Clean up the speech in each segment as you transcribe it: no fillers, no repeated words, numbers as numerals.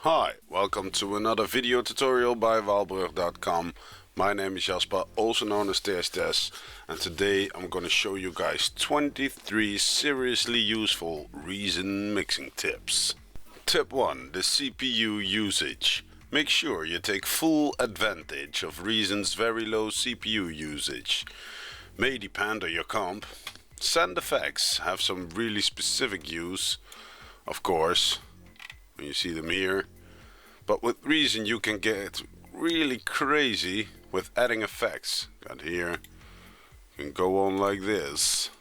Hi, welcome to another video tutorial by Valbrug.com. My name is Jasper, also known as TSTS, and today I'm going to show you guys 23 seriously useful Reason mixing tips. Tip 1. The CPU usage. Make sure you take full advantage of Reason's very low CPU usage. May depend on your comp. Send effects have some really specific use, of course. You see them here, but with Reason you can get really crazy with adding effects. Got here, you can go on like this.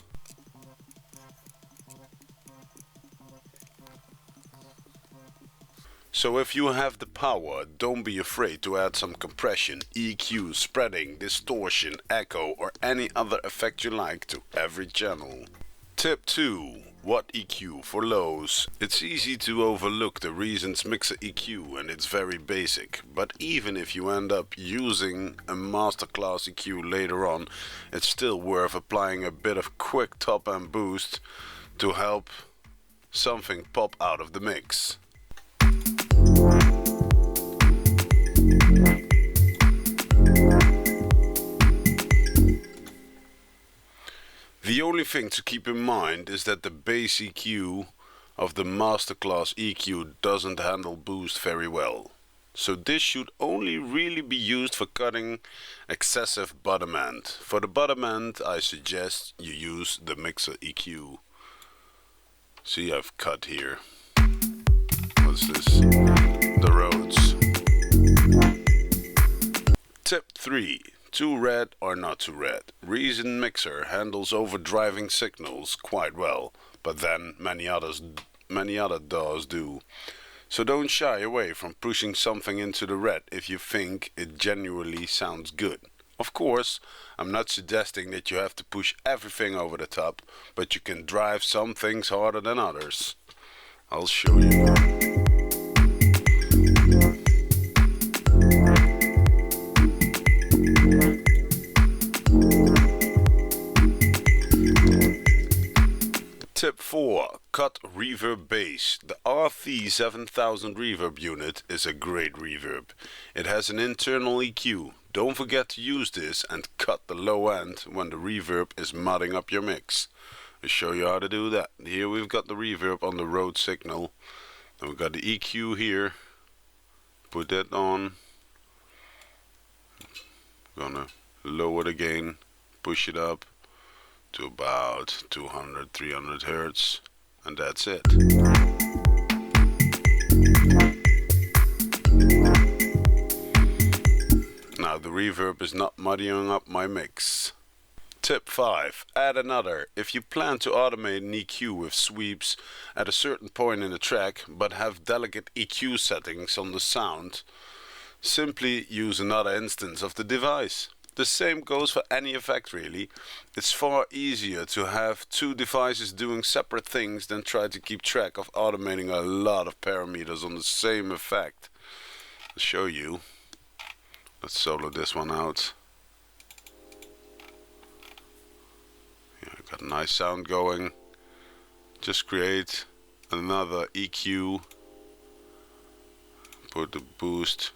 So if you have the power, don't be afraid to add some compression, EQ, spreading, distortion, echo or any other effect you like to every channel. Tip 2. What EQ for lows? It's easy to overlook the Reason's mixer EQ and it's very basic, but even if you end up using a MClass EQ later on, it's still worth applying a bit of quick top end boost to help something pop out of the mix. The only thing to keep in mind is that the bass EQ of the MClass EQ doesn't handle boost very well. So this should only really be used for cutting excessive bottom end. For the bottom end I suggest you use the mixer EQ. See, I've cut here. What's this? The Rhodes. Tip 3. Too red or not too red. Reason mixer handles overdriving signals quite well, but then many other DAWs do. So don't shy away from pushing something into the red if you think it genuinely sounds good. Of course, I'm not suggesting that you have to push everything over the top, but you can drive some things harder than others. I'll show you. Tip 4. Cut Reverb Base. The RT7000 reverb unit is a great reverb. It has an internal EQ. Don't forget to use this and cut the low end when the reverb is mudding up your mix. I'll show you how to do that. Here we've got the reverb on the Rhodes signal. Then we've got the EQ here. Put that on. Gonna lower the gain, push it up to about 200-300 Hertz, and that's it. Now the reverb is not muddying up my mix. Tip 5. Add another. If you plan to automate an EQ with sweeps at a certain point in the track but have delicate EQ settings on the sound, simply use another instance of the device. The same goes for any effect really. It's far easier to have two devices doing separate things than try to keep track of automating a lot of parameters on the same effect. I'll show you. Let's solo this one out. Yeah, got a nice sound going. Just create another EQ. Put the boost.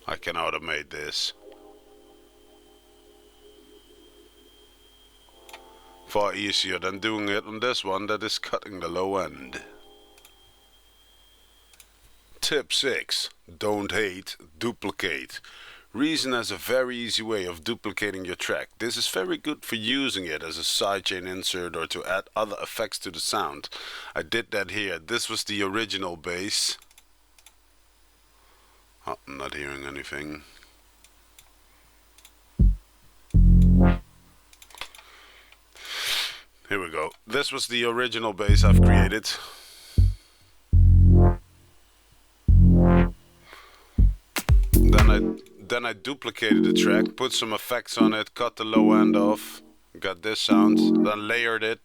I can automate this. Far easier than doing it on this one that is cutting the low end. Tip 6. Don't hate, duplicate. Reason has a very easy way of duplicating your track. This is very good for using it as a sidechain insert or to add other effects to the sound. I did that here. This was the original bass. Oh, I'm not hearing anything. Here we go. This was the original bass I've created. Then I duplicated the track, put some effects on it, cut the low end off, got this sound, then layered it.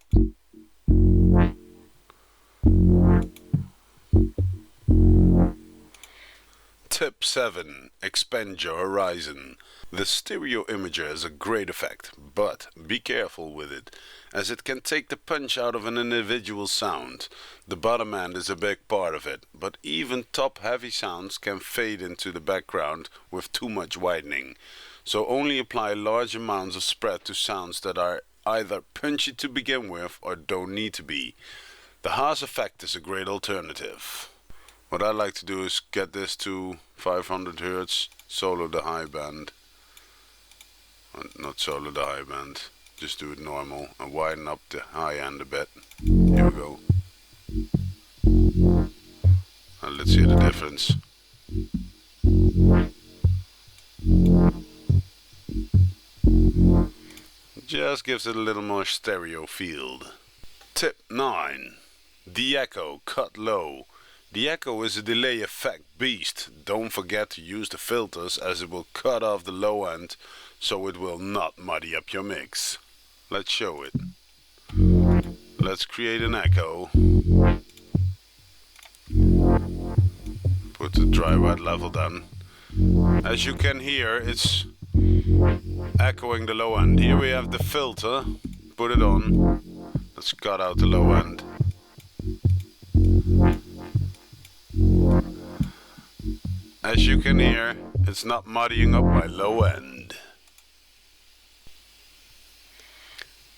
Tip 7. Expand your horizon. The stereo imager is a great effect, but be careful with it, as it can take the punch out of an individual sound. The bottom end is a big part of it, but even top heavy sounds can fade into the background with too much widening. So only apply large amounts of spread to sounds that are either punchy to begin with or don't need to be. The Haas effect is a great alternative. What I like to do is get this to 500 Hz, solo the high band. Not solo the high band, just do it normal and widen up the high end a bit. Here we go. And let's hear the difference. Just gives it a little more stereo feel. Tip 9. De-echo cut low. De-echo is a delay effect beast. Don't forget to use the filters, as it will cut off the low end so it will not muddy up your mix. Let's show it. Let's create an echo. Put the dry wet level down. As you can hear, it's echoing the low end. Here we have the filter. Put it on. Let's cut out the low end. As you can hear, it's not muddying up my low end.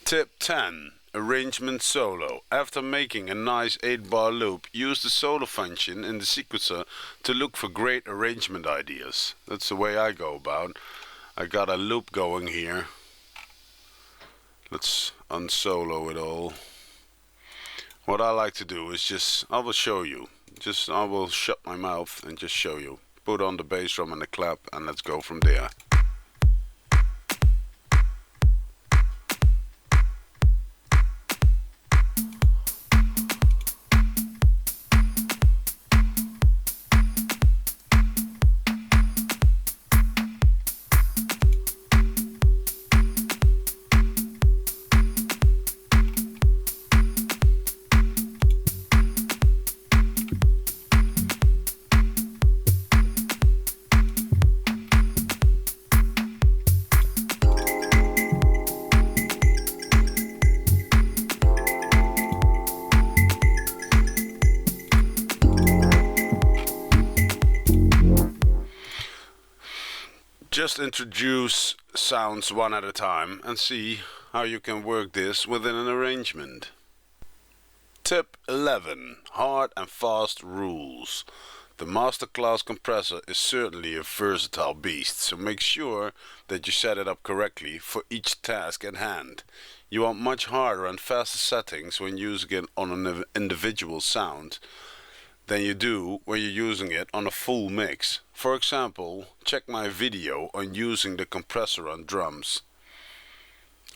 Tip 10. Arrangement solo. After making a nice 8-bar loop, use the solo function in the sequencer to look for great arrangement ideas. That's the way I go about. I got a loop going here. Let's unsolo it all. What I like to do is I will show you. I will shut my mouth and just show you. Put on the bass drum and the clap, and let's go from there. Just introduce sounds one at a time and see how you can work this within an arrangement. Tip 11. Hard and fast rules. The MClass compressor is certainly a versatile beast, so make sure that you set it up correctly for each task at hand. You want much harder and faster settings when using it on an individual sound than you do when you're using it on a full mix. For example, check my video on using the compressor on drums.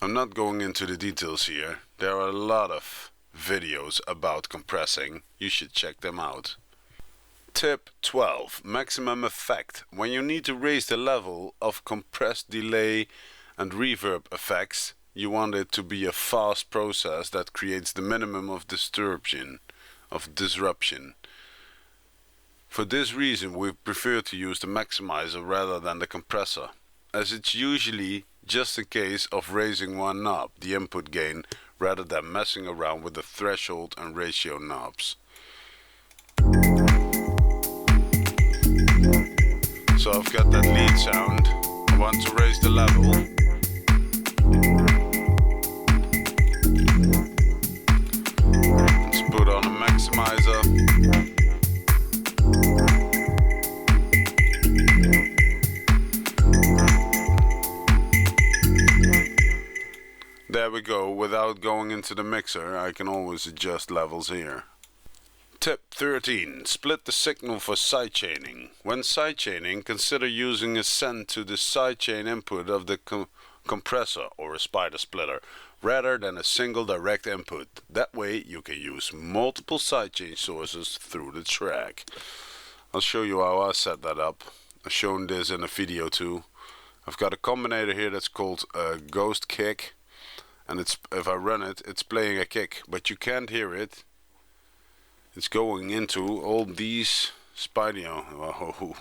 I'm not going into the details here. There are a lot of videos about compressing. You should check them out. Tip 12. Maximum effect. When you need to raise the level of compressed delay and reverb effects, you want it to be a fast process that creates the minimum of disruption. For this reason, we prefer to use the maximizer rather than the compressor, as it's usually just a case of raising one knob, the input gain, rather than messing around with the threshold and ratio knobs. So I've got that lead sound. I want to raise the level. Let's put on a maximizer. There we go. Without going into the mixer, I can always adjust levels here. Tip 13. Split the signal for sidechaining. When sidechaining, consider using a send to the sidechain input of the compressor or a spider splitter, rather than a single direct input. That way you can use multiple sidechain sources through the track. I'll show you how I set that up. I've shown this in a video too. I've got a combinator here that's called a ghost kick. And if I run it, it's playing a kick, but you can't hear it. It's going into all these spider. Oh,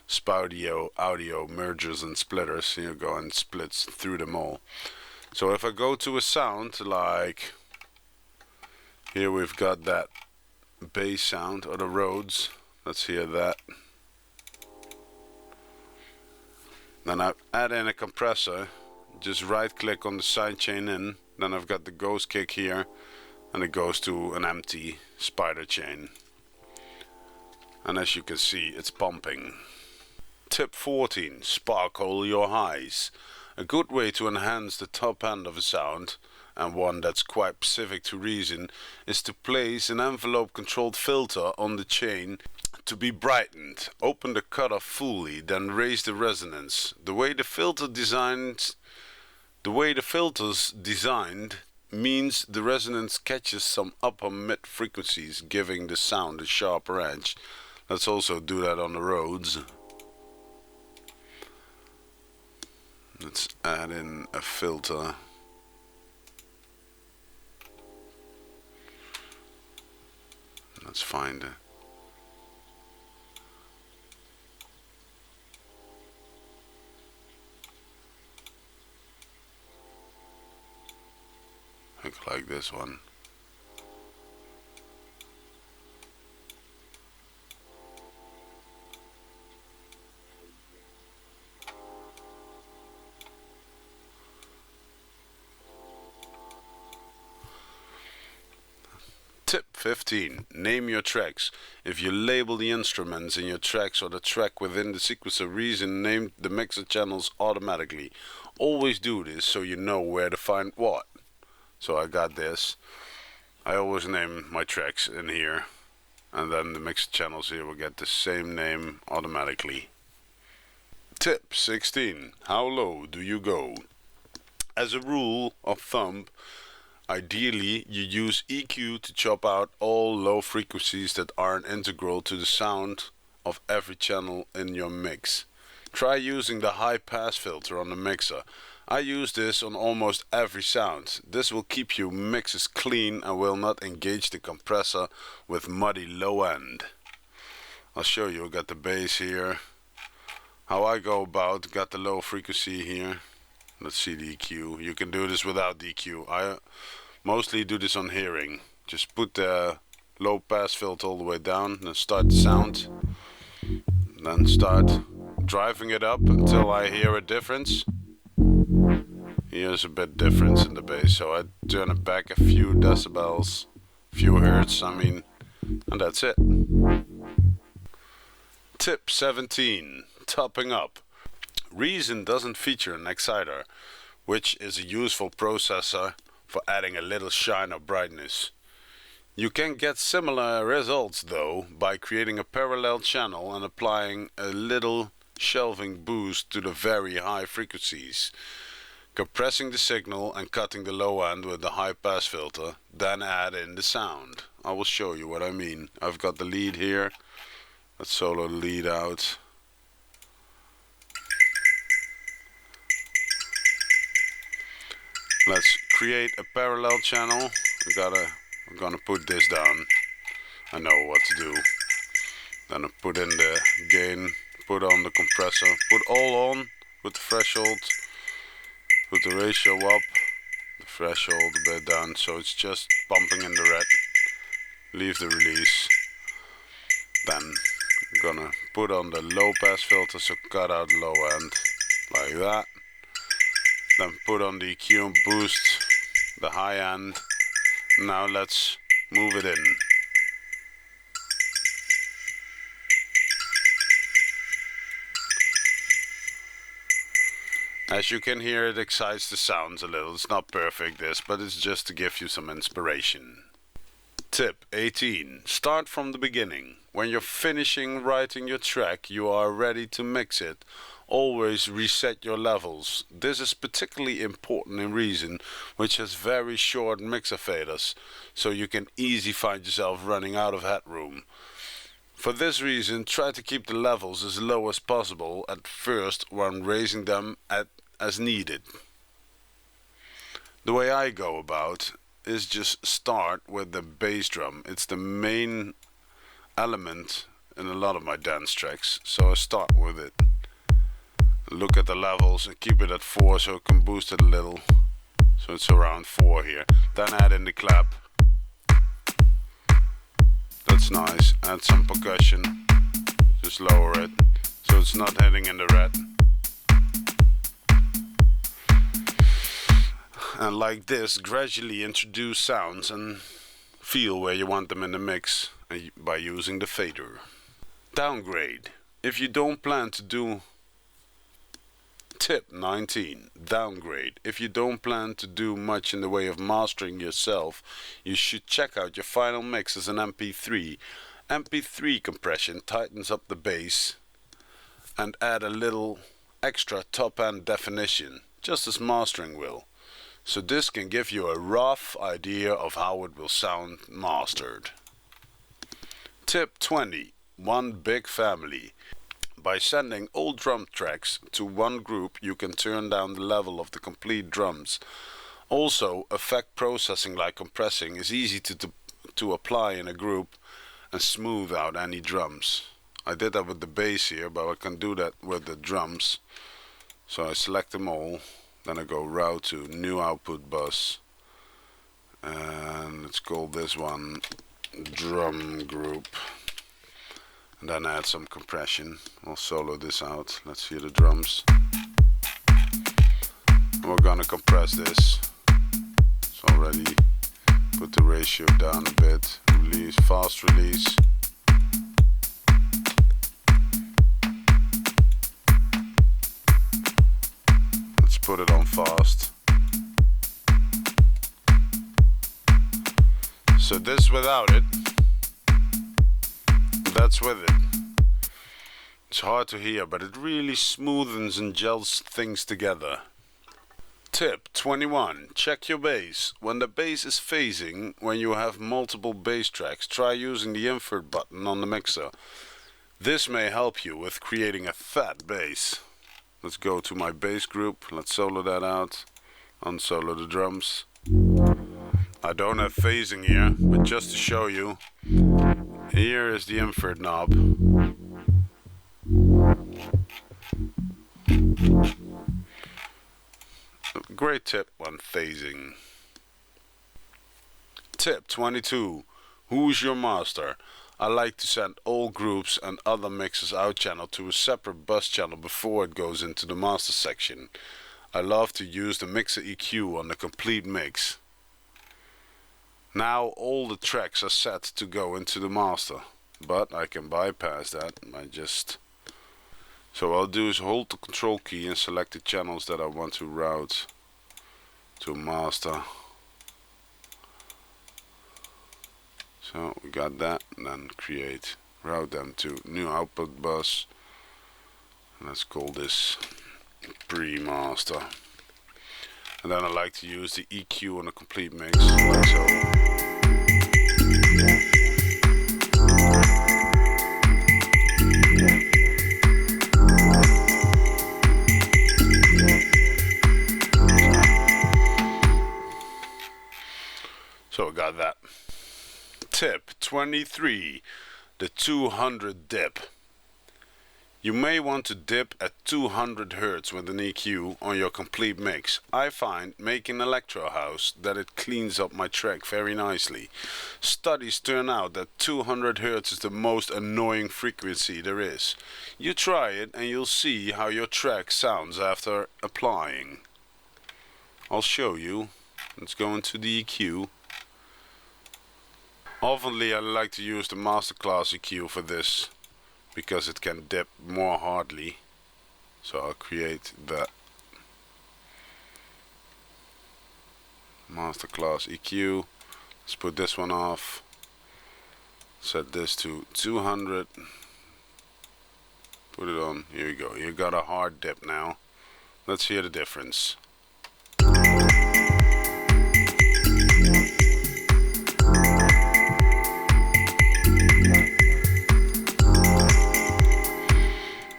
spaudio, audio, mergers and splitters. You go and splits through them all. So if I go to a sound like here, we've got that bass sound or the Rhodes. Let's hear that. Then I add in a compressor, just right click on the sidechain in, then I've got the ghost kick here, and it goes to an empty spider chain. And as you can see, it's pumping. Tip 14, sparkle your highs. A good way to enhance the top end of a sound, and one that's quite specific to Reason, is to place an envelope controlled filter on the chain to be brightened. Open the cutoff fully, then raise the resonance. The way the filter's designed means the resonance catches some upper mid frequencies, giving the sound a sharper edge. Let's also do that on the Rhodes. Let's add in a filter. Let's find it. Like this one. Tip 15. Name your tracks. If you label the instruments in your tracks or the track within the sequencer Reason, name the mixer channels automatically. Always do this so you know where to find what. So I got this. I always name my tracks in here, and then the mixer channels here will get the same name automatically. Tip 16. How low do you go? As a rule of thumb, ideally you use EQ to chop out all low frequencies that aren't integral to the sound of every channel in your mix. Try using the high pass filter on the mixer. I use this on almost every sound. This will keep your mixes clean and will not engage the compressor with muddy low end. I'll show you. Got the bass here. How I go about, got the low frequency here. Let's see the EQ. You can do this without the EQ. I mostly do this on hearing. Just put the low pass filter all the way down and start the sound. Then start driving it up until I hear a difference. Here's a bit difference in the bass, so I turn it back a few decibels, few hertz, and that's it. Tip 17. Topping up. Reason doesn't feature an exciter, which is a useful processor for adding a little shine or brightness. You can get similar results though by creating a parallel channel and applying a little shelving boost to the very high frequencies, compressing the signal and cutting the low end with the high pass filter, then add in the sound. I will show you what I mean. I've got the lead here. Let's solo the lead out. Let's create a parallel channel. I'm gonna put this down. I know what to do. Then I put in the gain, put on the compressor, put all on with the threshold, put the ratio up, the threshold a bit down, so it's just bumping in the red. Leave the release. Then I'm gonna put on the low pass filter, so cut out the low end like that. Then put on the EQ and boost the high end. Now let's move it in. As you can hear, it excites the sounds a little. It's not perfect this, but it's just to give you some inspiration. Tip 18. Start from the beginning. When you're finishing writing your track, you are ready to mix it. Always reset your levels. This is particularly important in Reason, which has very short mixer faders, so you can easily find yourself running out of headroom. For this reason, try to keep the levels as low as possible at first when raising them as needed. The way I go about is just start with the bass drum. It's the main element in a lot of my dance tracks, so I start with it. Look at the levels and keep it at 4 so it can boost it a little. So it's around 4 here. Then add in the clap. That's nice. Add some percussion. Just lower it so it's not hitting in the red. And like this, gradually introduce sounds and feel where you want them in the mix by using the fader. Downgrade. If you don't plan to do Tip 19. Downgrade. If you don't plan to do much in the way of mastering yourself, you should check out your final mix as an MP3. MP3 compression tightens up the bass and add a little extra top-end definition, just as mastering will. So this can give you a rough idea of how it will sound mastered. Tip 20. One big family. By sending all drum tracks to one group, you can turn down the level of the complete drums. Also, effect processing like compressing is easy to apply in a group and smooth out any drums. I did that with the bass here, but I can do that with the drums. So I select them all, then I go route to new output bus, and let's call this one drum group. And then add some compression. I'll solo this out. Let's hear the drums. We're gonna compress this. It's already put the ratio down a bit. Release, fast release. Let's put it on fast. So this without it. That's with it. It's hard to hear, but it really smoothens and gels things together. Tip 21. Check your bass. When the bass is phasing, when you have multiple bass tracks, try using the invert button on the mixer. This may help you with creating a fat bass. Let's go to my bass group. Let's solo that out. Unsolo the drums. I don't have phasing here, but just to show you, here is the invert knob. Great tip on phasing. Tip 22. Who's your master? I like to send all groups and other mixes out channel to a separate bus channel before it goes into the master section. I love to use the mixer EQ on the complete mix. Now all the tracks are set to go into the master, but I can bypass that. So what I'll do is hold the control key and select the channels that I want to route to master. So we got that, and then route them to new output bus. Let's call this pre-master. And then I like to use the EQ on a complete mix, like so. So I got that. Tip 23. The 200 dip. You may want to dip at 200 Hz with an EQ on your complete mix. I find making electro house that it cleans up my track very nicely. Studies turn out that 200 Hz is the most annoying frequency there is. You try it and you'll see how your track sounds after applying. I'll show you. Let's go into the EQ. Oftenly I like to use the MClass EQ for this, because it can dip more hardly. So I'll create that MClass EQ. Let's put this one off. Set this to 200. Put it on. Here we go. You got a hard dip now. Let's hear the difference.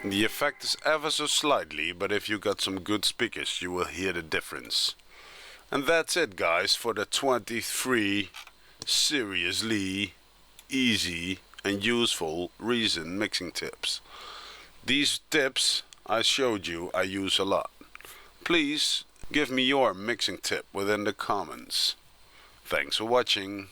The effect is ever so slightly, but if you got some good speakers you will hear the difference. And that's it guys for the 23 seriously easy and useful recent mixing tips. These tips I showed you I use a lot. Please give me your mixing tip within the comments. Thanks for watching.